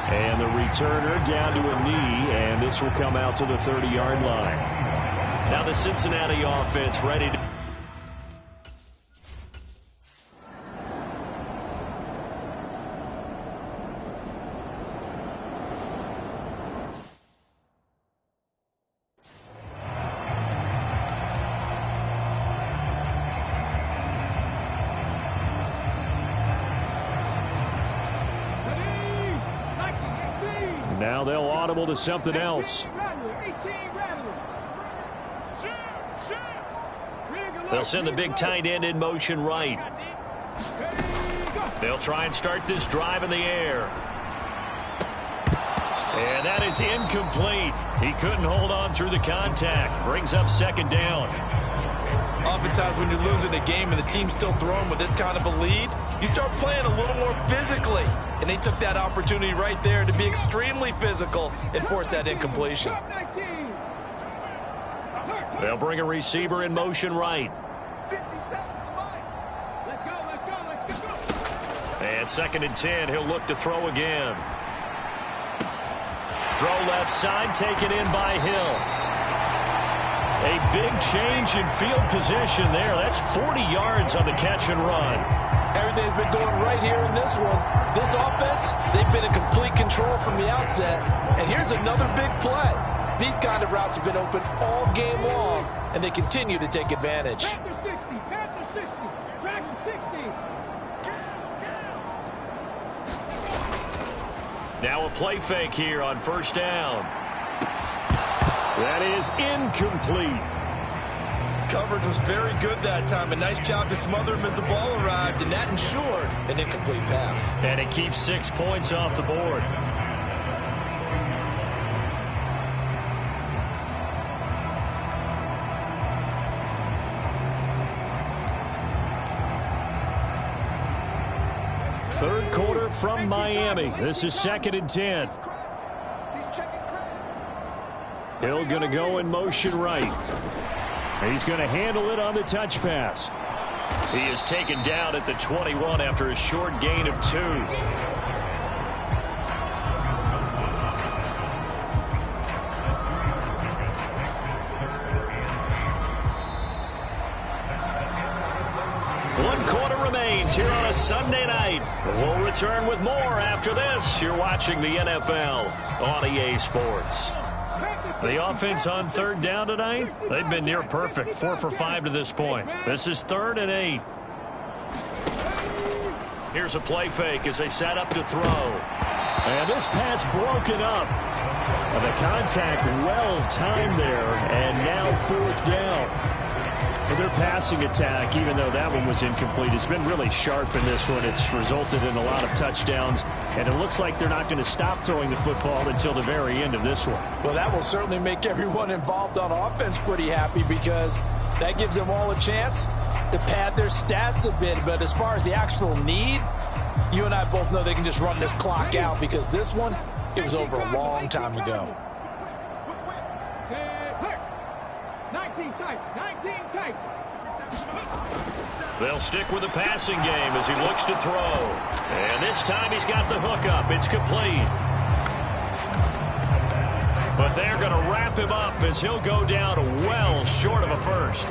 And the returner down to a knee, and this will come out to the 30-yard line. Now the Cincinnati offense ready to... Now they'll audible to something else. They'll send the big tight end in motion right. They'll try and start this drive in the air. And that is incomplete. He couldn't hold on through the contact. Brings up second down. Oftentimes when you're losing a game and the team's still throwing with this kind of a lead, you start playing a little more physically. And they took that opportunity right there to be extremely physical and force that incompletion. They'll bring a receiver in motion right. 50 seconds to mine. Let's go, let's go, let's go. And second and 10, he'll look to throw again. Throw left side, taken in by Hill. A big change in field position there. That's 40 yards on the catch and run. Everything's been going right here in this one. This offense, they've been in complete control from the outset. And here's another big play. These kind of routes have been open all game long, and they continue to take advantage. Panther 60, Dragon 60. Now a play fake here on first down. That is incomplete. Coverage was very good that time. A nice job to smother him as the ball arrived, and that ensured an incomplete pass. And it keeps 6 points off the board. Third quarter from Miami. This is second and 10. Hill going to go in motion right. He's going to handle it on the touch pass. He is taken down at the 21 after a short gain of 2. One quarter remains here on a Sunday night. We'll return with more after this. You're watching the NFL on EA Sports. The offense on third down tonight, they've been near perfect. 4 for 5 to this point. This is 3rd and 8. Here's a play fake as they set up to throw. And this pass broken up. And the contact well timed there. And now 4th down. And their passing attack, even though that one was incomplete, has been really sharp in this one. It's resulted in a lot of touchdowns, and it looks like they're not going to stop throwing the football until the very end of this one. Well, that will certainly make everyone involved on offense pretty happy because that gives them all a chance to pad their stats a bit. But as far as the actual need, you and I both know they can just run this clock out because this one, it was over a long time ago. 19 tight, 19 tight. They'll stick with the passing game as he looks to throw. And this time he's got the hook up. It's complete. But they're going to wrap him up as he'll go down well short of a first.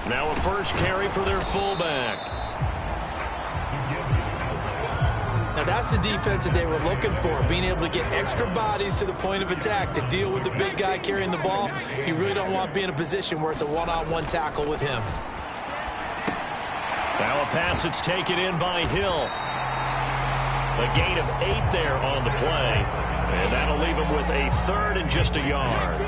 Now a first carry for their fullback. Now that's the defense that they were looking for, being able to get extra bodies to the point of attack to deal with the big guy carrying the ball. You really don't want to be in a position where it's a one-on-one tackle with him. Now a pass that's taken in by Hill. A gain of 8 there on the play, and that'll leave him with a third and just a yard.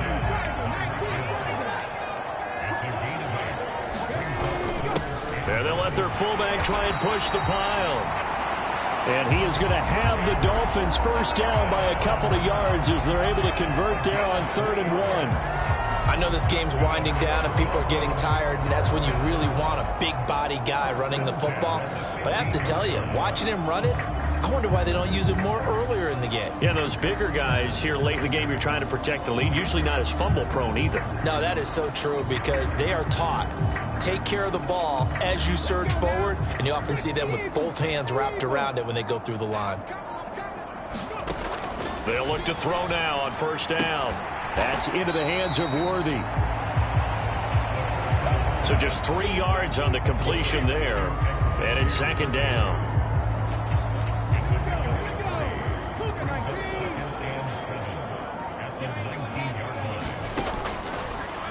And they'll let their fullback try and push the pile. And he is going to have the Dolphins first down by a couple of yards as they're able to convert there on 3rd and 1. I know this game's winding down and people are getting tired, and that's when you really want a big body guy running the football. But I have to tell you, watching him run it, I wonder why they don't use it more earlier in the game. Yeah, those bigger guys here late in the game, you're trying to protect the lead, usually not as fumble prone either. No, that is so true because they are taught. Take care of the ball as you surge forward, and you often see them with both hands wrapped around it when they go through the line. They'll look to throw now on first down. That's into the hands of Worthy. So just 3 yards on the completion there, and it's 2nd down.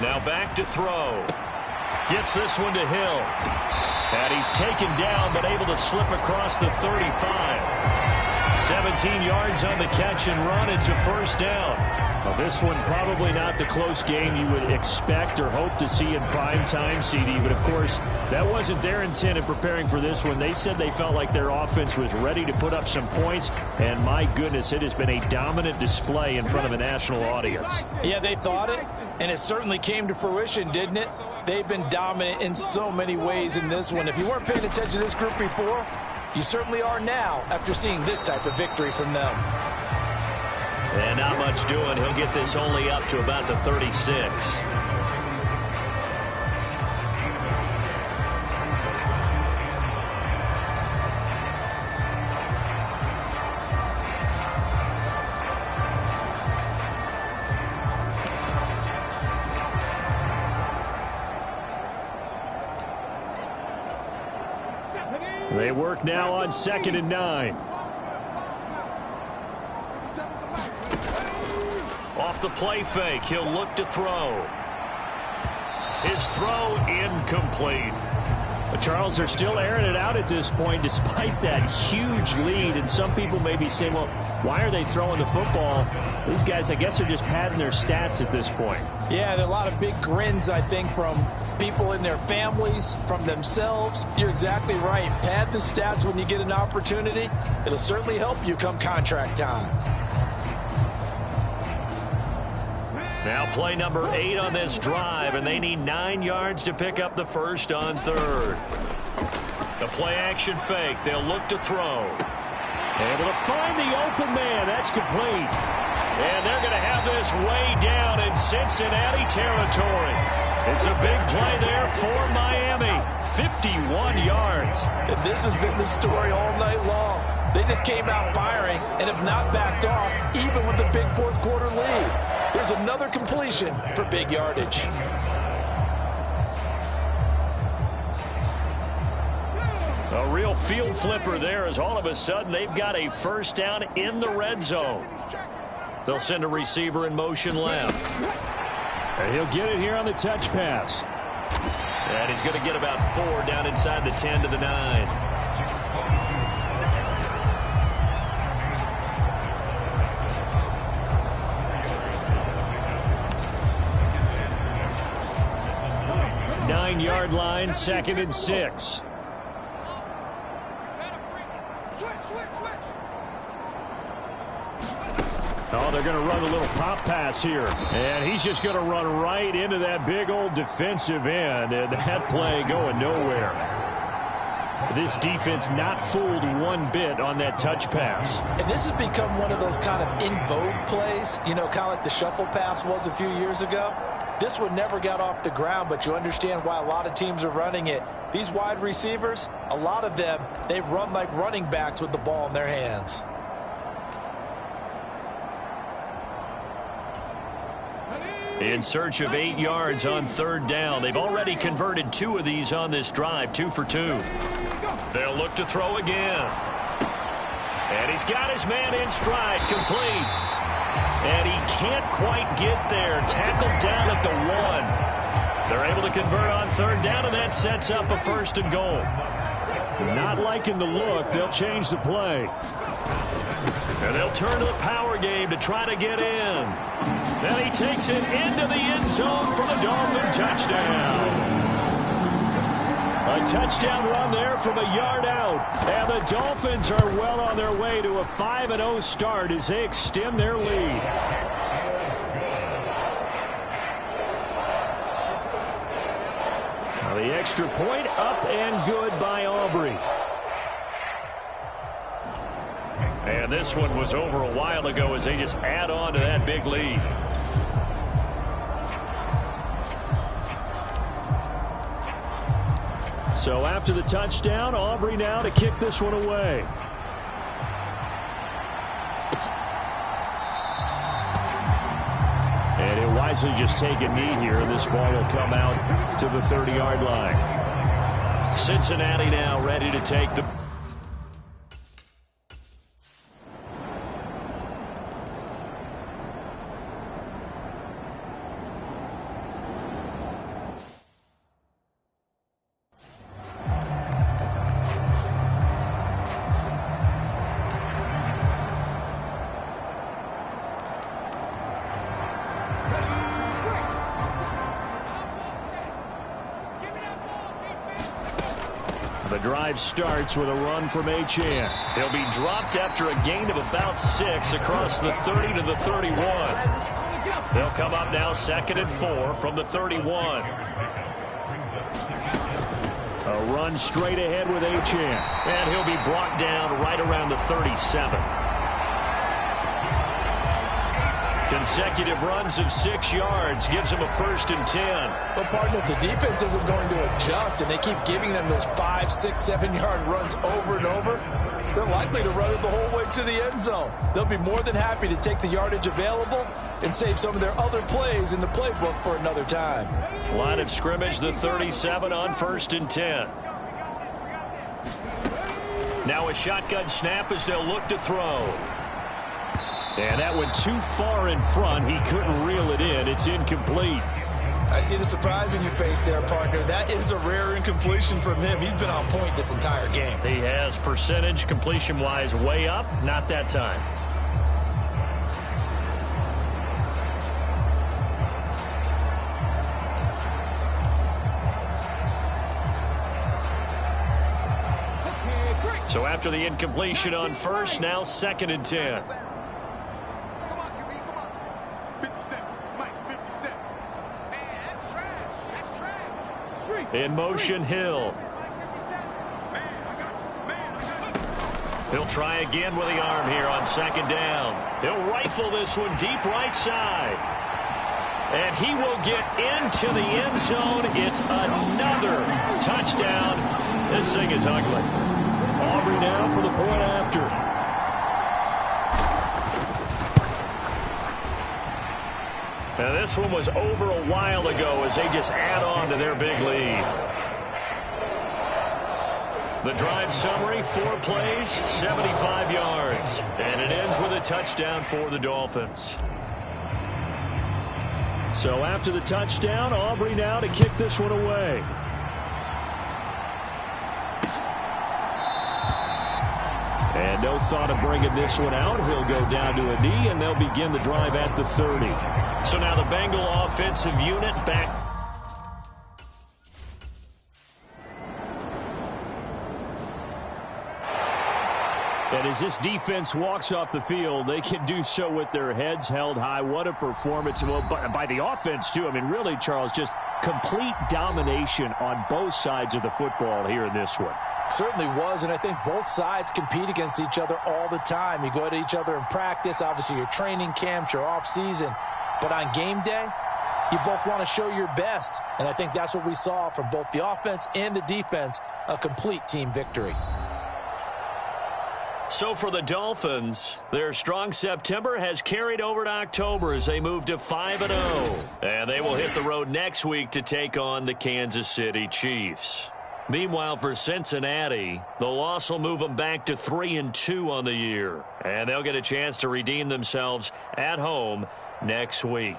Now back to throw. Gets this one to Hill. And he's taken down, but able to slip across the 35. 17 yards on the catch and run. It's a first down. Well, this one probably not the close game you would expect or hope to see in prime time, CD. But, of course, that wasn't their intent in preparing for this one. They said they felt like their offense was ready to put up some points. And, my goodness, it has been a dominant display in front of a national audience. Yeah, they thought it, and it certainly came to fruition, didn't it? They've been dominant in so many ways in this one. If you weren't paying attention to this group before, you certainly are now after seeing this type of victory from them. And not much doing. He'll get this only up to about the 36. They work now on 2nd and 9. Off the play fake, he'll look to throw. His throw incomplete. But Charles, they're still airing it out at this point despite that huge lead. And some people may be saying, well, why are they throwing the football? These guys, I guess, are just padding their stats at this point. Yeah, there are a lot of big grins, I think, from people in their families, from themselves. You're exactly right. Pad the stats when you get an opportunity. It'll certainly help you come contract time. Now play number 8 on this drive, and they need 9 yards to pick up the first on 3rd. The play action fake. They'll look to throw. Able to find the open man. That's complete. And they're going to have this way down in Cincinnati territory. It's a big play there for Miami. 51 yards. And this has been the story all night long. They just came out firing and have not backed off, even with the big fourth-quarter lead. Here's another completion for big yardage. A real field flipper there as all of a sudden they've got a first down in the red zone. They'll send a receiver in motion left. And he'll get it here on the touch pass. And he's going to get about 4 down inside the 10 to the 9. Nine-yard line, 2nd and 6. Oh, they're going to run a little pop pass here. And he's just going to run right into that big old defensive end. And that play going nowhere. This defense not fooled one bit on that touch pass. And this has become one of those kind of in vogue plays, you know, kind of like the shuffle pass was a few years ago. This one never got off the ground, but you understand why a lot of teams are running it. These wide receivers, a lot of them, they run like running backs with the ball in their hands. In search of 8 yards on 3rd down. They've already converted 2 of these on this drive, 2 for 2. They'll look to throw again. And he's got his man in stride, complete. And he can't quite get there. Tackled down at the 1. They're able to convert on 3rd down, and that sets up a 1st and goal. Not liking the look. They'll change the play. And they'll turn to the power game to try to get in. Then he takes it into the end zone for the Dolphin touchdown. A touchdown run there from a yard out. And the Dolphins are well on their way to a 5-0 start as they extend their lead. Now the extra point up and good by Aubrey. And this one was over a while ago as they just add on to that big lead. So after the touchdown, Aubrey now to kick this one away. And he'll wisely just take a knee here, and this ball will come out to the 30-yard line. Cincinnati now ready to take the... The drive starts with a run from Achane. He'll be dropped after a gain of about 6 across the 30 to the 31. They'll come up now 2nd and 4 from the 31. A run straight ahead with Achane. And he'll be brought down right around the 37. Consecutive runs of 6 yards gives him a 1st and 10. But, partner, the defense isn't going to adjust, and they keep giving them those 5, 6, 7-yard runs over and over. They're likely to run it the whole way to the end zone. They'll be more than happy to take the yardage available and save some of their other plays in the playbook for another time. Line of scrimmage, the 37 on 1st and 10. Now a shotgun snap as they'll look to throw. And that went too far in front. He couldn't reel it in. It's incomplete. I see the surprise in your face there, partner. That is a rare incompletion from him. He's been on point this entire game. He has percentage completion-wise way up. Not that time. So after the incompletion on 1st, now 2nd and 10. In motion, Hill. He'll try again with the arm here on 2nd down. He'll rifle this one deep right side. And he will get into the end zone. It's another touchdown. This thing is ugly. Aubrey now for the point after. Now this one was over a while ago as they just add on to their big lead. The drive summary, 4 plays, 75 yards. And it ends with a touchdown for the Dolphins. So after the touchdown, Aubrey now to kick this one away. And no thought of bringing this one out. He'll go down to a knee, and they'll begin the drive at the 30. So now the Bengal offensive unit back. And as this defense walks off the field, they can do so with their heads held high. What a performance by the offense, too. I mean, really, Charles, just complete domination on both sides of the football here in this one. Certainly was, and I think both sides compete against each other all the time. You go at each other in practice, obviously your training camps, your off-season. But on game day, you both want to show your best. And I think that's what we saw from both the offense and the defense, a complete team victory. So for the Dolphins, their strong September has carried over to October as they move to 5-0. And they will hit the road next week to take on the Kansas City Chiefs. Meanwhile, for Cincinnati, the loss will move them back to 3-2 on the year. And they'll get a chance to redeem themselves at home next week.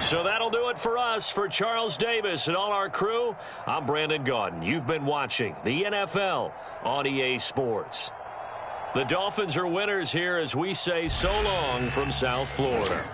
So that'll do it for us. For Charles Davis and all our crew, I'm Brandon Gaudin. You've been watching the NFL on EA Sports. The Dolphins are winners here as we say so long from South Florida.